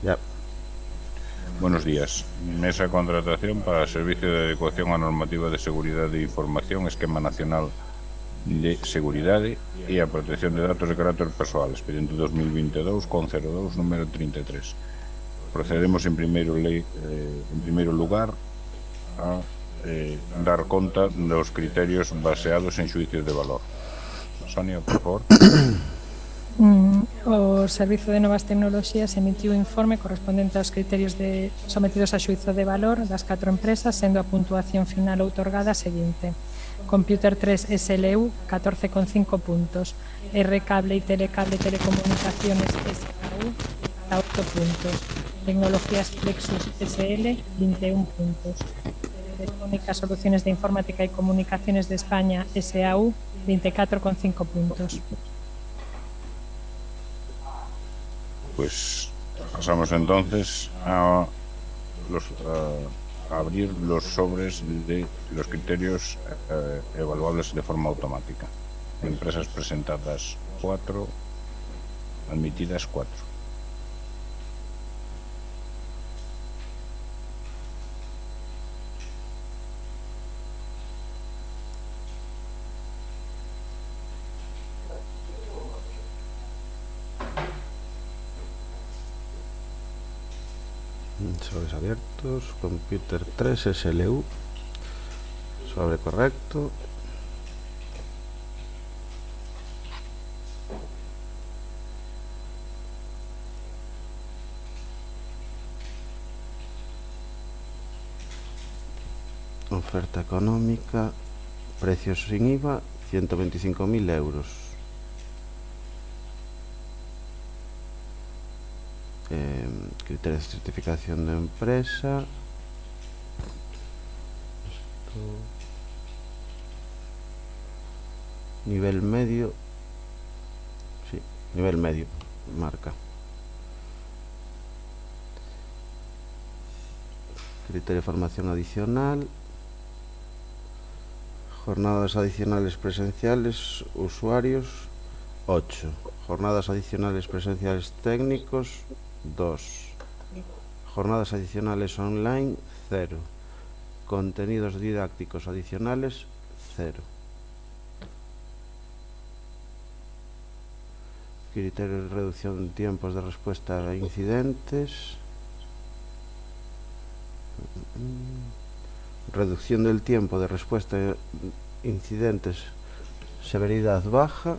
Ya. Buenos días. Mesa de contratación para servicio de adecuación a normativa de seguridad de información, Esquema Nacional de Seguridade e a protección de datos de carácter persoal, expediente 2022-02, número 33. Procedemos en primeiro lugar a dar conta dos criterios baseados en xuicios de valor. Sonia, por favor. O Servizo de Novas Tecnoloxías emitiu o informe correspondente aos criterios sometidos a xuízo de valor das 4 empresas, sendo a puntuación final outorgada a seguinte: Computer 3 SLU 14,5 puntos, R Cable e Telecable Telecomunicaciones SAU 8 puntos, Tecnologías Plexus SL 21 puntos, Telefónica Soluciones de Informática e Comunicaciones de España SAU 24,5 puntos. Pues pasamos entonces a abrir los sobres de los criterios evaluables de forma automática. Empresas presentadas 4, admitidas 4. Sobres abiertos. Computer 3 SLU. Sobre correcto. Oferta económica. Precios sin IVA 125.000 euros. Criterios de certificación de empresa. Nivel medio. Sí, nivel medio. Marca. Criterio de formación adicional. Jornadas adicionales presenciales, usuarios 8. Jornadas adicionales presenciales técnicos 2. Jornadas adicionales online 0. Contenidos didácticos adicionales 0. Criterios de reducción de tiempos de respuesta a incidentes. Reducción del tiempo de respuesta a incidentes, severidad baja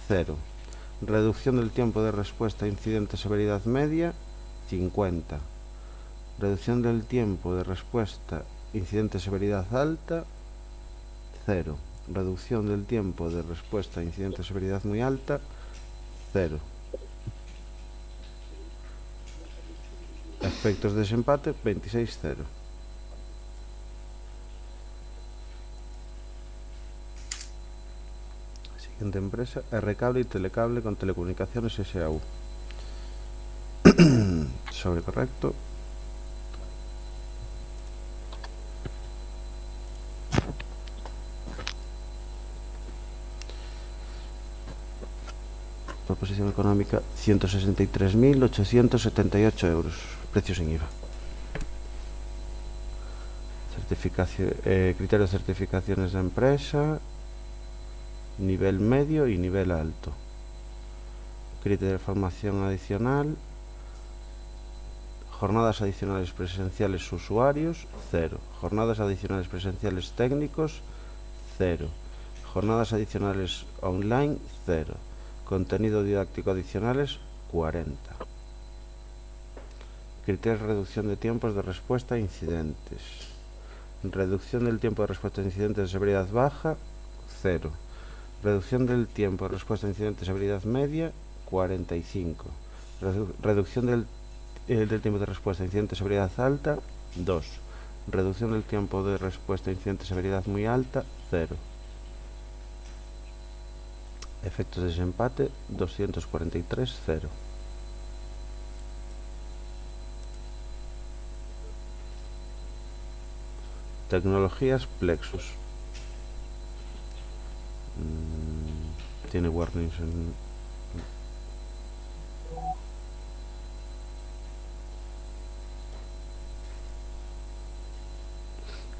0. Reducción del tiempo de respuesta a incidentes, severidad media 50. Reducción del tiempo de respuesta a incidentes, severidad alta 0. Reducción del tiempo de respuesta a incidentes, severidad muy alta 0. Efectos de desempate 26-0. Siguiente empresa, R Cable y Telecable con Telecomunicaciones SAU. Sobre correcto. Proposición económica 163.878 euros. Precio sin IVA. Criterio de certificaciones de empresa. Nivel medio y nivel alto. Criterio de formación adicional. Jornadas adicionales presenciales usuarios 0. Jornadas adicionales presenciales técnicos 0. Jornadas adicionales online 0. Contenido didáctico adicionales 40. Criterios de reducción de tiempos de respuesta a incidentes. Reducción del tiempo de respuesta a incidentes de severidad baja 0. Reducción del tiempo de respuesta a incidentes de severidad media 45. Reducción del tiempo de respuesta a incidentes de severidad alta 2. Reducción del tiempo de respuesta a incidentes de severidad muy alta 0. Efectos de desempate 243-0. Tecnologías Plexus. Tiene warnings en...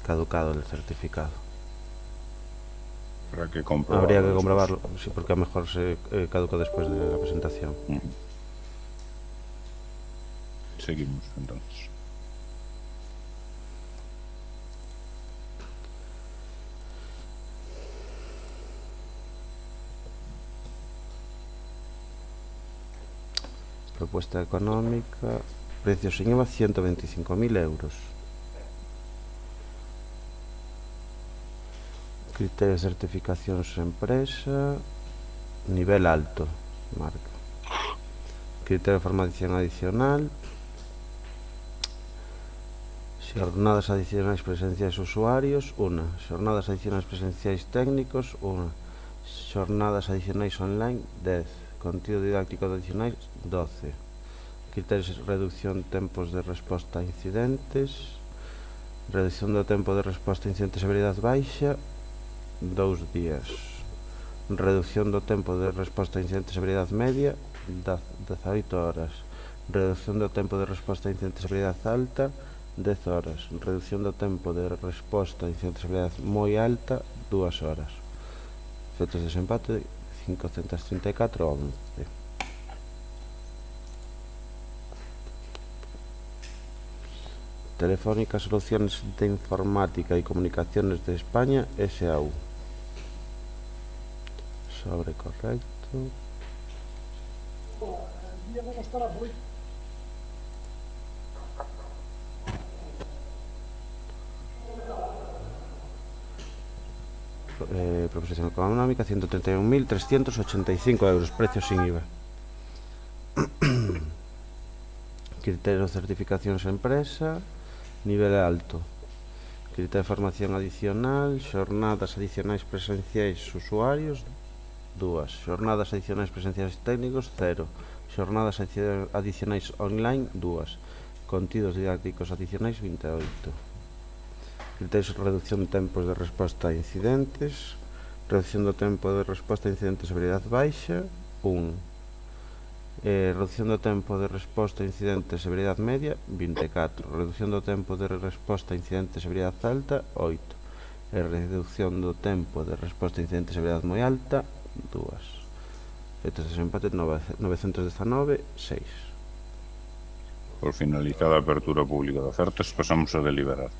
caducado el certificado. Habrá que comprobarlo. Habría que después. comprobarlo, sí, porque a lo mejor se caducó después de la presentación. Seguimos, entonces. Propuesta económica, precios sin IVA, 125.000 euros. Criterios de certificación empresa, nivel alto, marca. Criterio de formación adicional, xornadas adicionais presenciais usuarios, unha. Xornadas adicionais presenciais técnicos, unha. Xornadas adicionais online, 10. Contido didáctico adicionais, 12. Criterios de reducción de tempos de resposta a incidentes, reducción do tempo de resposta a incidentes de severidade baixa, 2 días. Reducción do tempo de resposta a incidentes de severidade media, 18 horas. Reducción do tempo de resposta a incidentes de severidade alta, 10 horas. Reducción do tempo de resposta a incidentes de severidade moi alta, 2 horas. Efectos de desempate, 534,11. Telefónica Soluciones de Informática y Comunicaciones de España, S.A.U. Sobre correcto. Proposición económica, 131.385 euros, precio sin IVA. Criterios de certificacións empresa, nivel alto. Criterio de formación adicional, xornadas adicionais presenciais usuarios, 2. Xornadas adicionais presenciais técnicos, 0. Xornadas adicionais online, 2. Contidos didácticos adicionais, 28. Criterios de reducción de tempos de resposta a incidentes, reducción do tempo de resposta a incidentes de severidade baixa, 1. Reducción do tempo de resposta a incidentes de severidade media, 24. Reducción do tempo de resposta a incidentes de severidade alta, 8. E reducción do tempo de resposta a incidentes de severidade moi alta, 2. Efectos de desempate, 919, 6. Por finalizada a apertura pública de ofertas, pasamos a deliberar.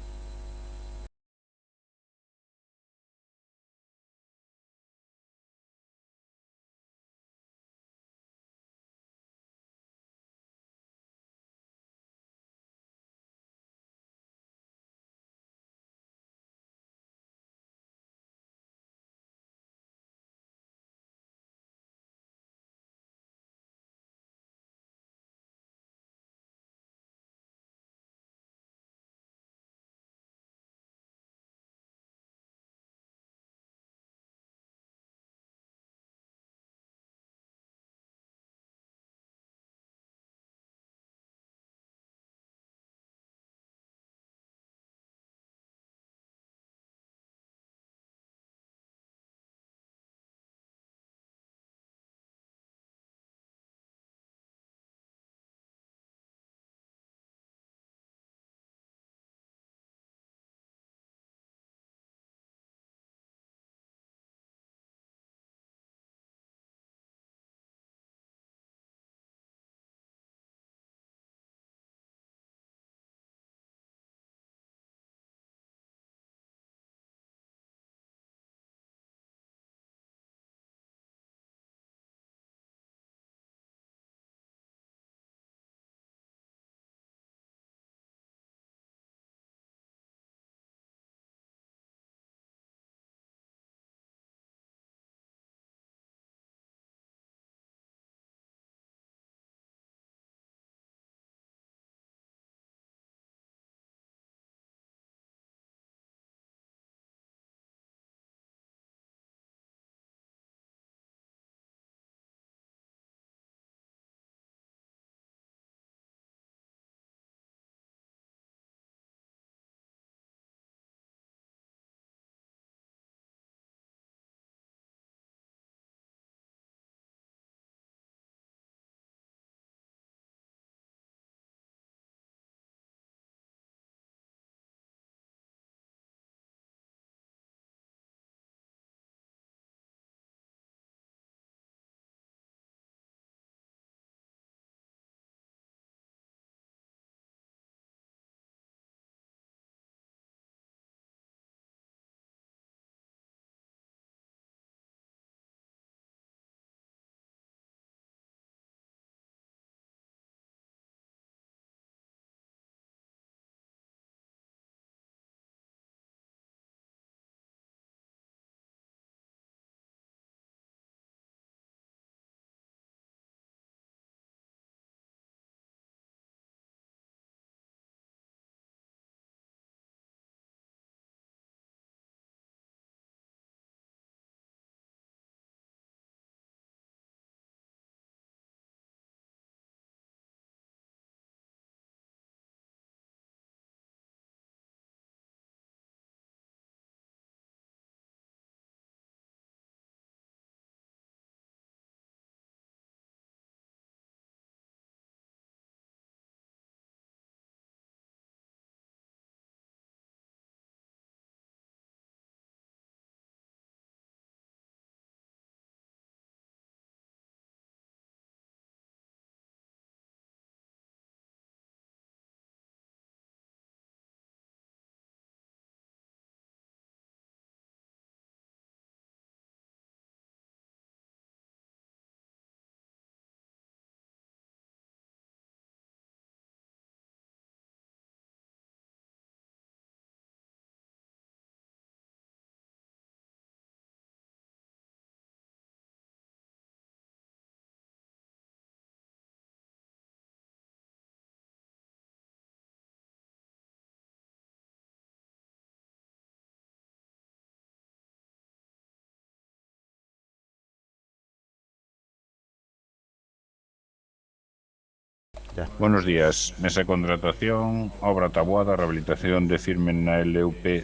Ya. Buenos días. Mesa de contratación, obra Taboada, rehabilitación de firme na LUP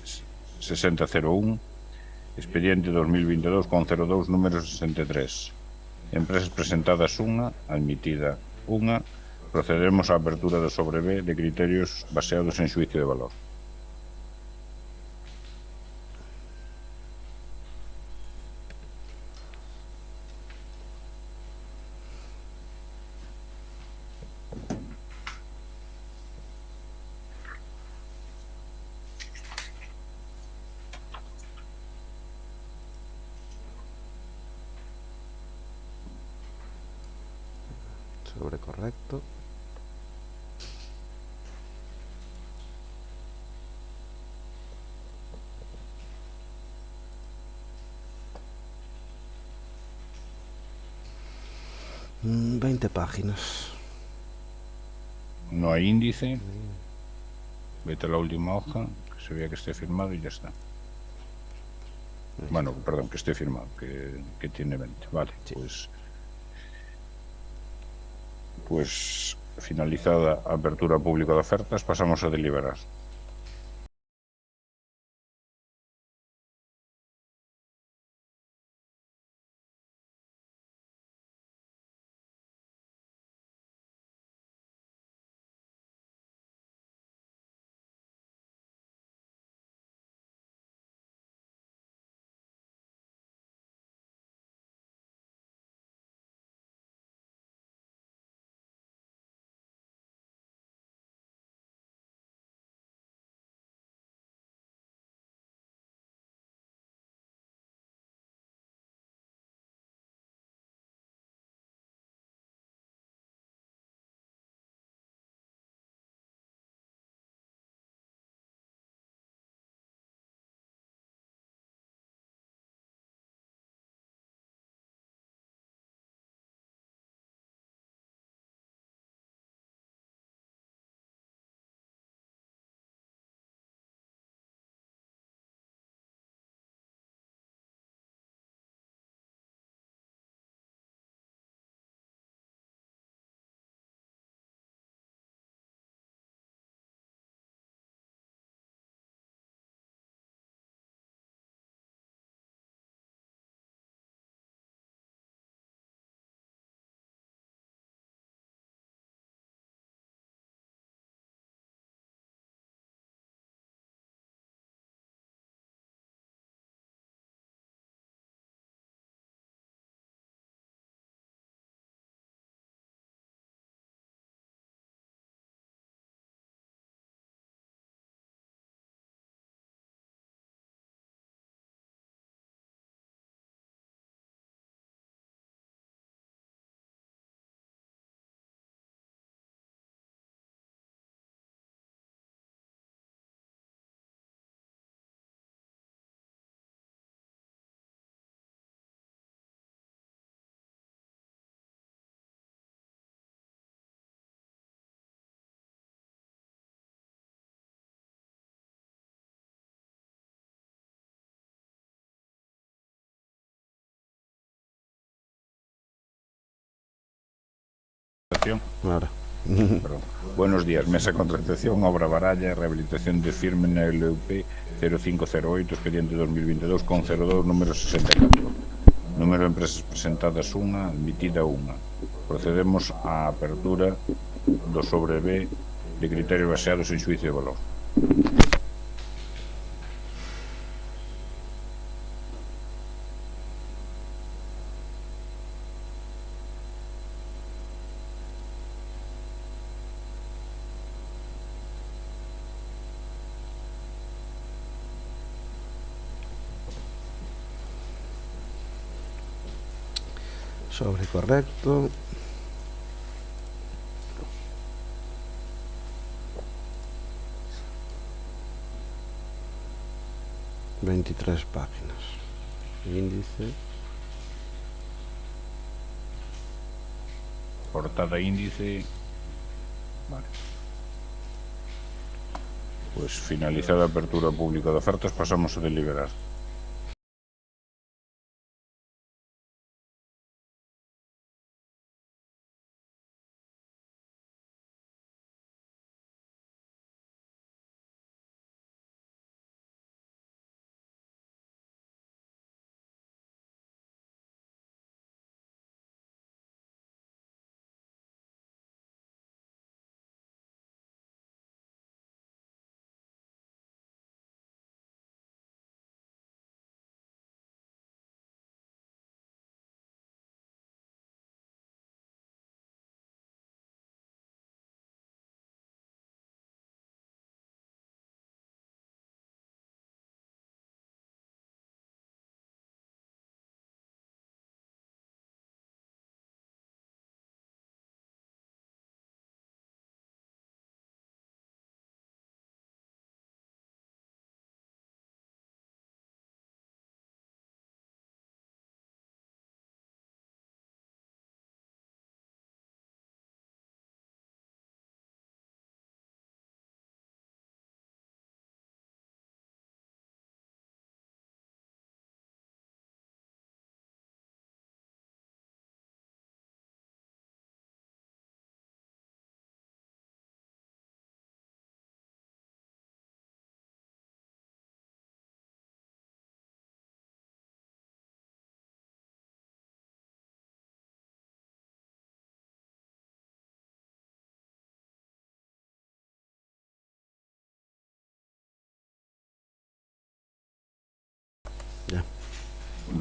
6001, expediente 2022 con 02 número 63. Empresas presentadas unha, admitida unha. Procederemos á apertura do sobre B de criterios baseados en xuicio de valor. Sobre correcto. Mm, 20 páginas. No hai índice. Vete a la última hoja, que se vea que esté firmado y ya está. Bueno, perdón, que esté firmado, que tiene 20. Vale, Sí. Pues finalizada a apertura pública de ofertas, pasamos a deliberar. Ahora. Perdón. Buenos días. Mesa de contratación, obra Baralla, rehabilitación de firme na LUP 0508, expediente 2022 con 02 número 64. Número de empresas presentadas unha, admitida unha. Procedemos á apertura do sobre B de criterios baseados en xuicio de valor. Sobre correcto. ...23 páginas. Índice. Portada índice. Vale. Pues finalizada a apertura pública de ofertas, pasamos a deliberar.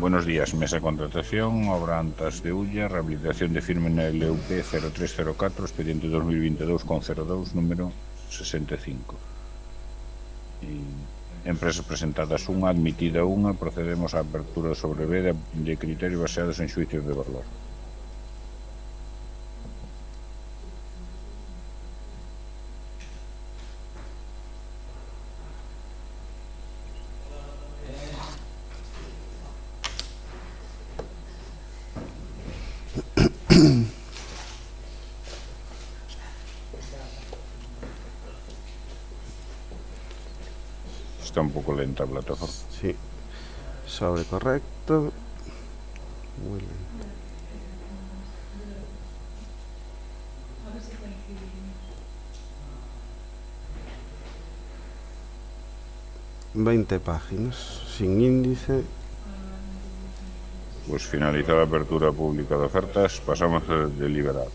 Buenos días, Mesa de Contratación, obra Antas de Ulla, rehabilitación de firme na LUP 0304, expediente 2022-02, número 65. Empresas presentadas unha, admitida unha, procedemos á apertura sobre B de criterios baseados en xuicios de valor. Está un pouco lenta a plataforma. Sí. Sobre correcto. Muy lento. ...20 páginas, sin índice. Pues finalizada a apertura pública de ofertas, pasamos a deliberar.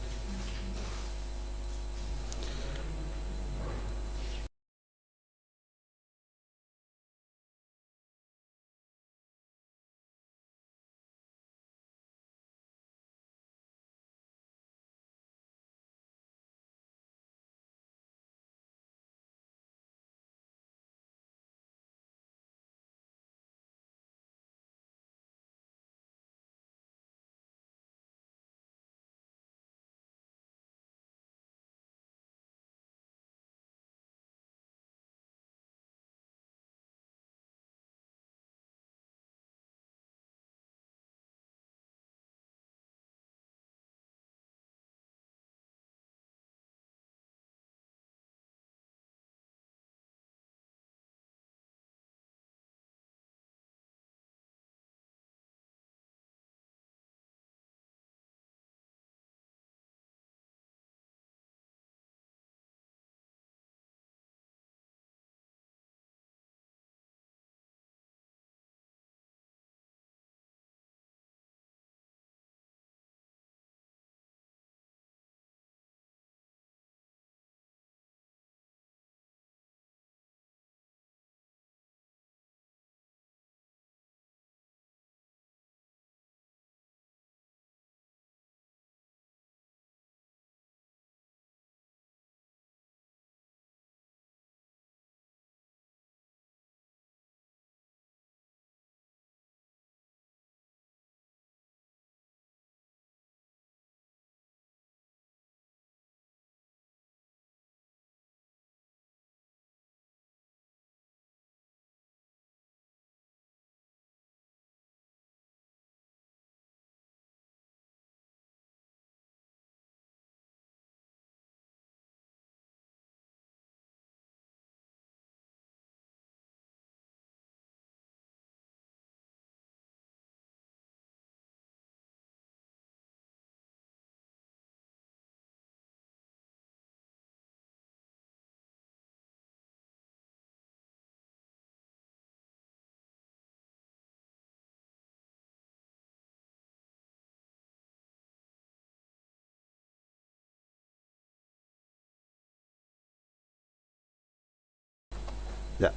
Ya.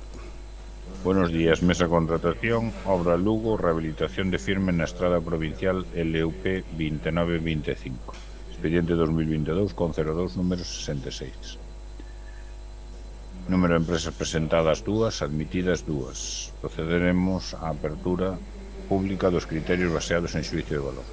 Buenos días, Mesa de Contratación, obra Lugo, rehabilitación de firme na estrada provincial LUP 2925, expediente 2022-02, número 66. Número de empresas presentadas 2, admitidas 2. Procederemos á apertura pública dos criterios baseados en xuízo de valor.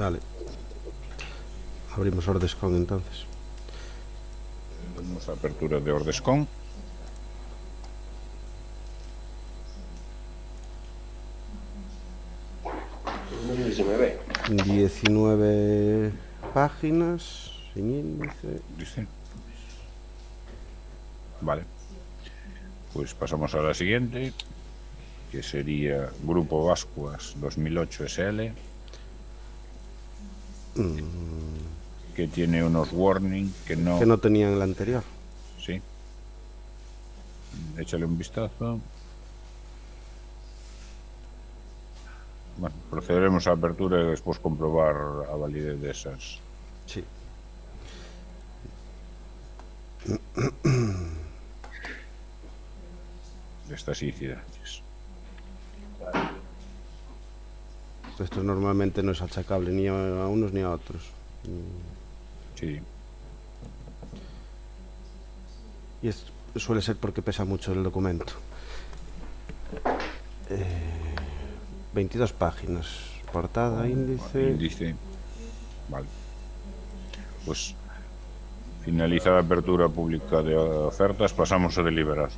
Vale. Abrimos Ordescon entonces. Vamos a apertura de Ordescon. No se me ve. 19 páginas, sin índice. ¿Dice? Vale. Pues pasamos a la siguiente, que sería Grupo Vascuas 2008 SL, que tiene unos warning que no tenían en la anterior. Sí. Échale un vistazo. Bueno, procederemos a apertura y después comprobar a validez de esas. Sí. De estas incidencias. Esto normalmente no es achacable ni a unos ni a otros. Sí. Y suele ser porque pesa mucho el documento. 22 páginas. Portada, índice. Vale. Pues finalizada la apertura pública de ofertas, pasamos a deliberar.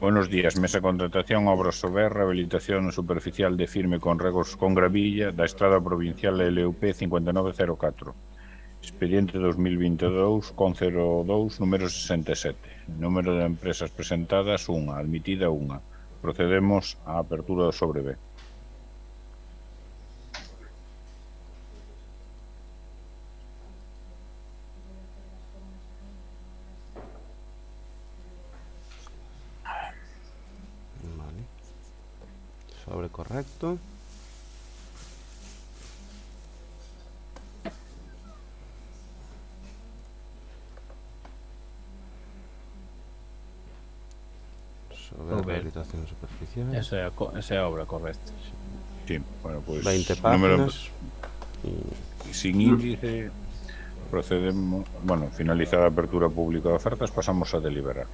Buenos días, mesa de contratación, obras sobre rehabilitación superficial de firme con regos con gravilla da estrada provincial LUP 5904. Expediente 2022 con 02, número 67. Número de empresas presentadas, 1, admitida 1. Procedemos á apertura do sobre B. Sobre correcto. Sobre Ok. rehabilitación superficial. Esa é a obra correcta. Sí, bueno, pues 20 número páginas. sin índice procedemos, bueno, finalizada a apertura pública de ofertas, pasamos a deliberar.